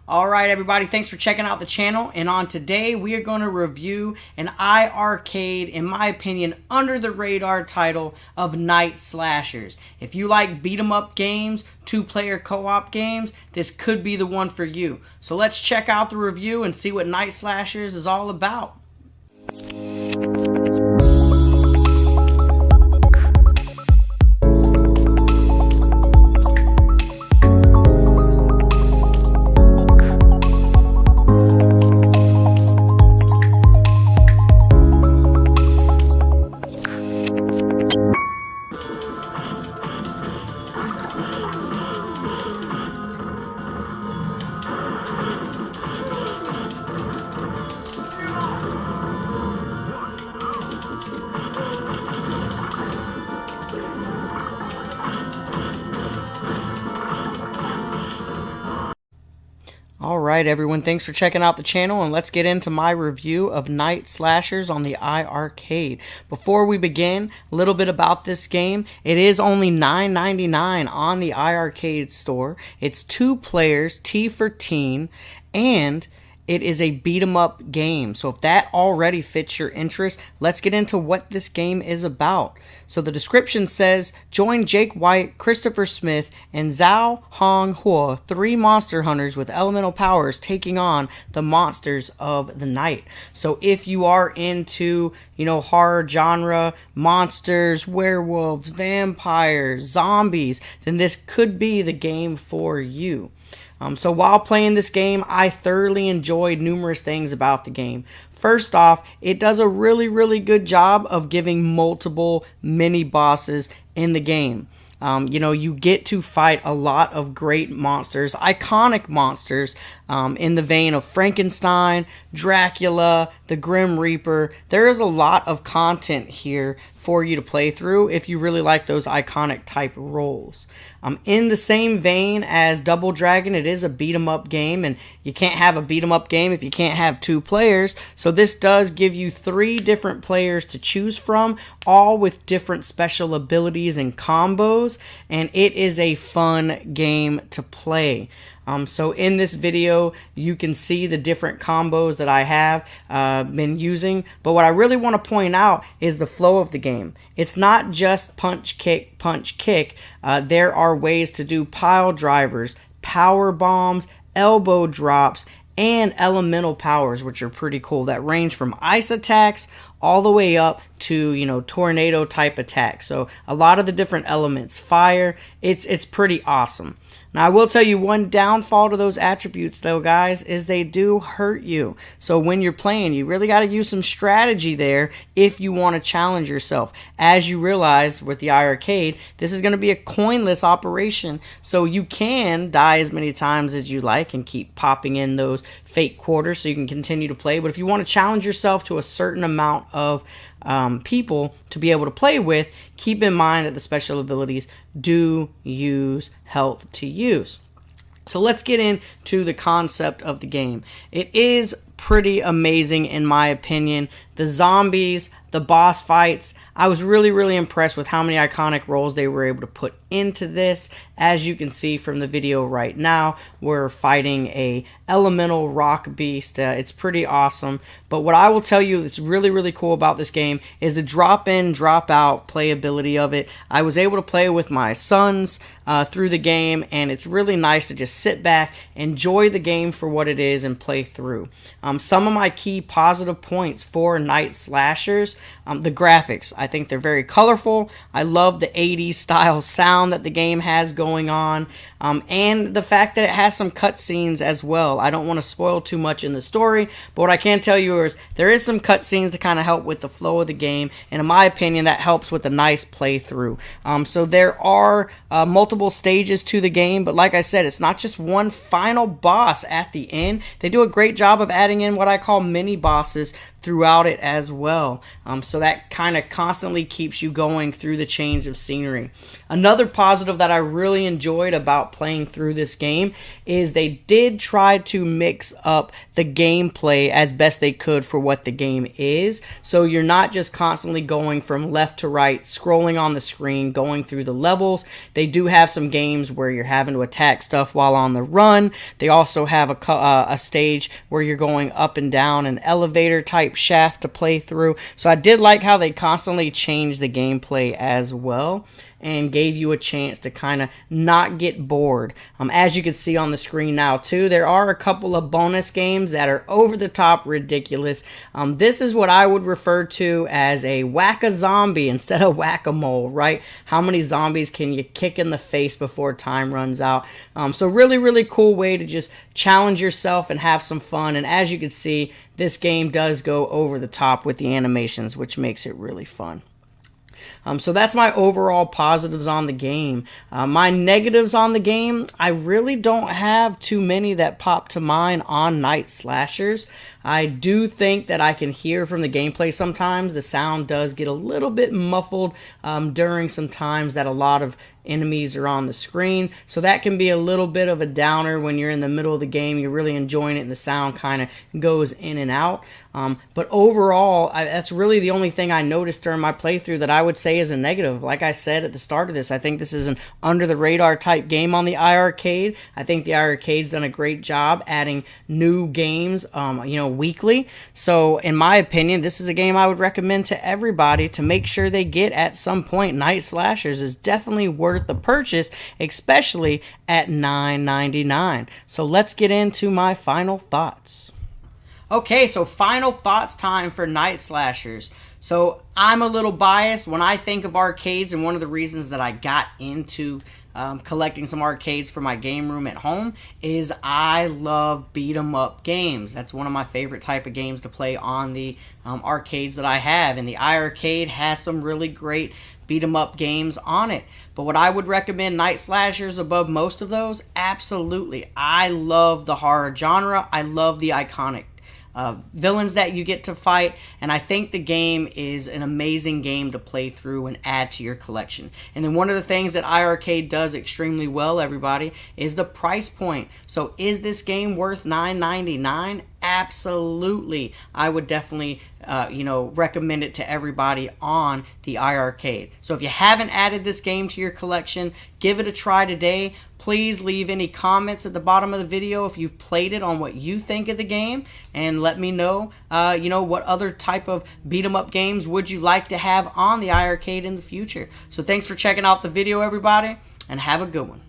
Alright everybody, thanks for checking out the channel, and on today we are going to review an iiRcade, in my opinion, under the radar title of Night Slashers. If you like beat 'em up games, two-player co-op games, this could be the one for you. So let's check out the review and see what Night Slashers is all about. Alright everyone, thanks for checking out the channel, and let's get into my review of Night Slashers on the iiRcade. Before we begin, a little bit about this game. It is only $9.99 on the iiRcade store. It's 2 players, T for teen, and it is a beat 'em up game. So if that already fits your interest, let's get into what this game is about. So the description says, join Jake White, Christopher Smith, and Zhao Hong Huo, 3 monster hunters with elemental powers taking on the monsters of the night. So if you are into, horror genre, monsters, werewolves, vampires, zombies, then this could be the game for you. So while playing this game, I thoroughly enjoyed numerous things about the game. First off, it does a really good job of giving multiple mini bosses in the game. You get to fight a lot of great monsters, iconic monsters, in the vein of Frankenstein, Dracula, the Grim Reaper. There is a lot of content here for you to play through if you really like those iconic type roles. In the same vein as Double Dragon, it is a beat 'em up game, and you can't have a beat 'em up game if you can't have 2 players. So this does give you 3 different players to choose from, all with different special abilities and combos, and it is a fun game to play. So in this video, you can see the different combos that I have been using. But what I really want to point out is the flow of the game. It's not just punch, kick, punch, kick. There are ways to do pile drivers, power bombs, elbow drops, and elemental powers, which are pretty cool, that range from ice attacks all the way up to, tornado type attacks. So a lot of the different elements, fire, it's pretty awesome. Now, I will tell you one downfall to those attributes, though, guys, is they do hurt you. So when you're playing, you really got to use some strategy there if you want to challenge yourself. As you realize with the iiRcade, this is going to be a coinless operation, so you can die as many times as you like and keep popping in those fake quarters so you can continue to play. But if you want to challenge yourself to a certain amount of people to be able to play with, keep in mind that the special abilities do use health to use. So let's get into the concept of the game. It is pretty amazing in my opinion. The zombies, the boss fights, I was really impressed with how many iconic roles they were able to put into this. As you can see from the video right now, we're fighting a elemental rock beast. It's pretty awesome. But what I will tell you that's really cool about this game is the drop in, drop out playability of it. I was able to play with my sons through the game, and it's really nice to just sit back, enjoy the game for what it is, and play through. Some of my key positive points for Night Slashers, the graphics. I think they're very colorful. I love the 80s style sound that the game has going on, and the fact that it has some cutscenes as well. I don't want to spoil too much in the story, but what I can tell you is there is some cutscenes to kind of help with the flow of the game, and in my opinion, that helps with a nice playthrough. So there are multiple stages to the game, but like I said, it's not just one final boss at the end. They do a great job of adding in what I call mini bosses throughout it as well. So that kind of constantly keeps you going through the change of scenery. Another positive that I really enjoyed about playing through this game is they did try to mix up the gameplay as best they could for what the game is. So you're not just constantly going from left to right, scrolling on the screen, going through the levels. They do have some games where you're having to attack stuff while on the run. They also have a stage where you're going up and down an elevator type shaft to play through. So I did like how they constantly changed the gameplay as well and gave you a chance to kind of not get bored. As you can see on the screen now too, there are a couple of bonus games that are over the top ridiculous. This is what I would refer to as a whack-a-zombie instead of whack-a-mole, right? How many zombies can you kick in the face before time runs out? So really, really cool way to just challenge yourself and have some fun. And as you can see, this game does go over the top with the animations, which makes it really fun. So that's my overall positives on the game. My negatives on the game, I really don't have too many that pop to mind on Night Slashers. I do think that I can hear from the gameplay sometimes. The sound does get a little bit muffled during some times that a lot of enemies are on the screen. So that can be a little bit of a downer when you're in the middle of the game. You're really enjoying it and the sound kind of goes in and out. But overall, that's really the only thing I noticed during my playthrough that I would say is a negative. Like I said at the start of this, I think this is an under-the-radar type game on the iiRcade. I think the iiRcade's done a great job adding new games, weekly. So in my opinion, this is a game I would recommend to everybody to make sure they get at some point. Night Slashers is definitely worth the purchase, especially at $9.99. So let's get into my final thoughts. Okay, so final thoughts time for Night Slashers. So I'm a little biased when I think of arcades, and one of the reasons that I got into collecting some arcades for my game room at home is I love beat 'em up games. That's one of my favorite type of games to play on the arcades that I have, and the iiRcade has some really great beat 'em up games on it. But what I would recommend Night Slashers above most of those, absolutely. I love the horror genre. I love the iconic villains that you get to fight, and I think the game is an amazing game to play through and add to your collection. And then one of the things that iiRcade does extremely well, everybody, is the price point. So is this game worth $9.99? Absolutely. I would definitely recommend it to everybody on the iiRcade. So if you haven't added this game to your collection, give it a try today. Please leave any comments at the bottom of the video if you've played it on what you think of the game, and let me know what other type of beat 'em up games would you like to have on the iiRcade in the future. So thanks for checking out the video, everybody, and have a good one.